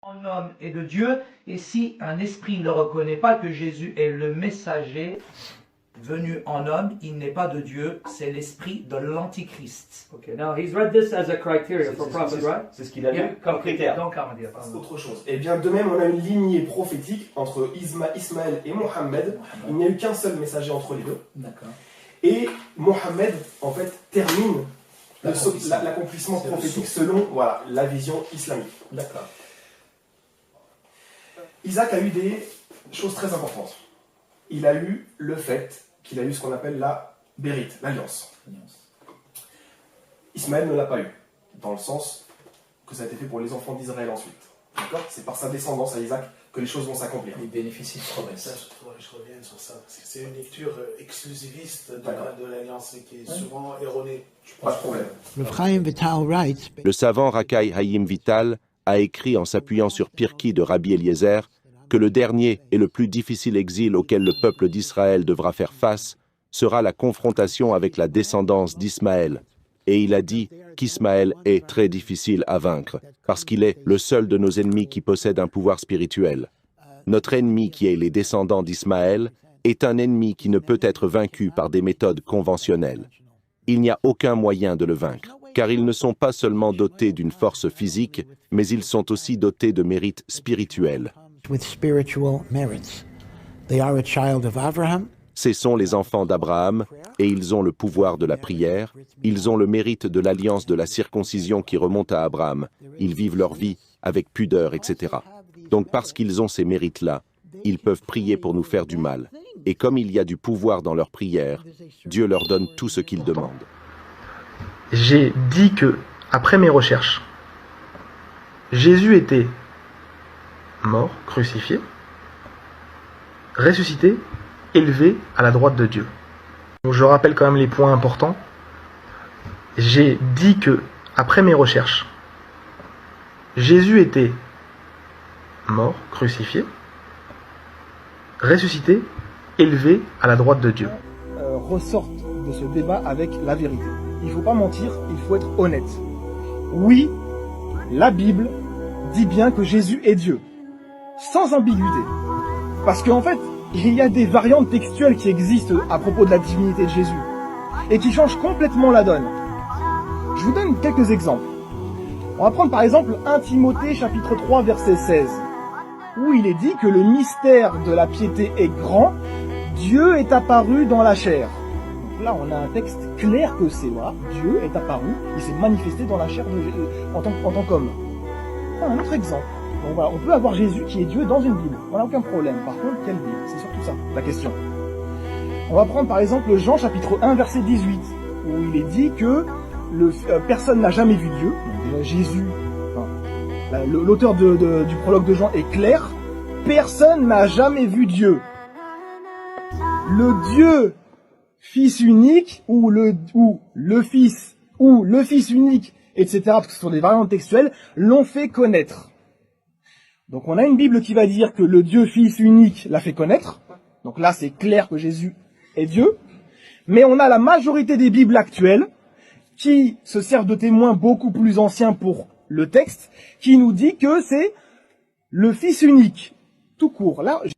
en homme et de Dieu, et si un esprit ne reconnaît pas que Jésus est le messager venu en homme, il n'est pas de Dieu, c'est l'esprit de l'antichrist. Okay, now he's read this as a criteria for prophet, right? C'est ce qu'il a lu comme critère. Donc, on va dire, C'est autre chose. Et bien de même, on a une lignée prophétique entre Ismaël et Mohammed. Il n'y a eu qu'un seul messager entre les deux. D'accord. Et Mohammed, en fait, termine l'accomplissement prophétique selon la vision islamique. D'accord. Isaac a eu des choses très importantes. Il a eu le fait qu'il a eu ce qu'on appelle la bérite, l'alliance. Ismaël ne l'a pas eu, dans le sens que ça a été fait pour les enfants d'Israël ensuite. D'accord ? C'est par sa descendance à Isaac que les choses vont s'accomplir. Il bénéficie de promesses. Je reviens sur ça, parce que c'est une lecture exclusiviste de l'Alliance qui est souvent erronée. Pas de problème. Le savant Rakai Hayim Vital a écrit en s'appuyant sur Pirki de Rabbi Eliezer que le dernier et le plus difficile exil auquel le peuple d'Israël devra faire face sera la confrontation avec la descendance d'Ismaël. Et il a dit qu'Ismaël est très difficile à vaincre, parce qu'il est le seul de nos ennemis qui possède un pouvoir spirituel. Notre ennemi, qui est les descendants d'Ismaël, est un ennemi qui ne peut être vaincu par des méthodes conventionnelles. Il n'y a aucun moyen de le vaincre, car ils ne sont pas seulement dotés d'une force physique, mais ils sont aussi dotés de mérites spirituels. Ce sont les enfants d'Abraham, et ils ont le pouvoir de la prière, ils ont le mérite de l'alliance de la circoncision qui remonte à Abraham, ils vivent leur vie avec pudeur, etc. Donc parce qu'ils ont ces mérites-là, ils peuvent prier pour nous faire du mal. Et comme il y a du pouvoir dans leur prière, Dieu leur donne tout ce qu'ils demandent. J'ai dit que, après mes recherches, Jésus était mort, crucifié, ressuscité, élevé à la droite de Dieu. Donc je rappelle quand même les points importants. J'ai dit que, après mes recherches, Jésus était mort, crucifié, ressuscité, élevé à la droite de Dieu. Ressortent de ce débat avec la vérité. Il ne faut pas mentir, il faut être honnête. Oui, la Bible dit bien que Jésus est Dieu, sans ambiguïté. Parce qu'en fait, il y a des variantes textuelles qui existent à propos de la divinité de Jésus, et qui changent complètement la donne. Je vous donne quelques exemples. On va prendre par exemple 1 Timothée chapitre 3 verset 16, où il est dit que le mystère de la piété est grand, Dieu est apparu dans la chair. Donc là, on a un texte clair que c'est là, Dieu est apparu, il s'est manifesté dans la chair en tant qu'homme. Un autre exemple. Donc voilà, on peut avoir Jésus qui est Dieu dans une Bible, on n'a aucun problème. Par contre, quelle Bible? C'est surtout ça, la question. On va prendre par exemple Jean chapitre 1 verset 18, où il est dit que personne n'a jamais vu Dieu. Donc déjà Jésus, l'auteur du prologue de Jean est clair, personne n'a jamais vu Dieu. Le Dieu Fils unique, ou le Fils unique, etc., parce que ce sont des variantes textuelles, l'ont fait connaître. Donc on a une Bible qui va dire que le Dieu Fils unique l'a fait connaître. Donc là c'est clair que Jésus est Dieu. Mais on a la majorité des Bibles actuelles qui se servent de témoins beaucoup plus anciens pour le texte, qui nous dit que c'est le Fils unique, tout court. Là,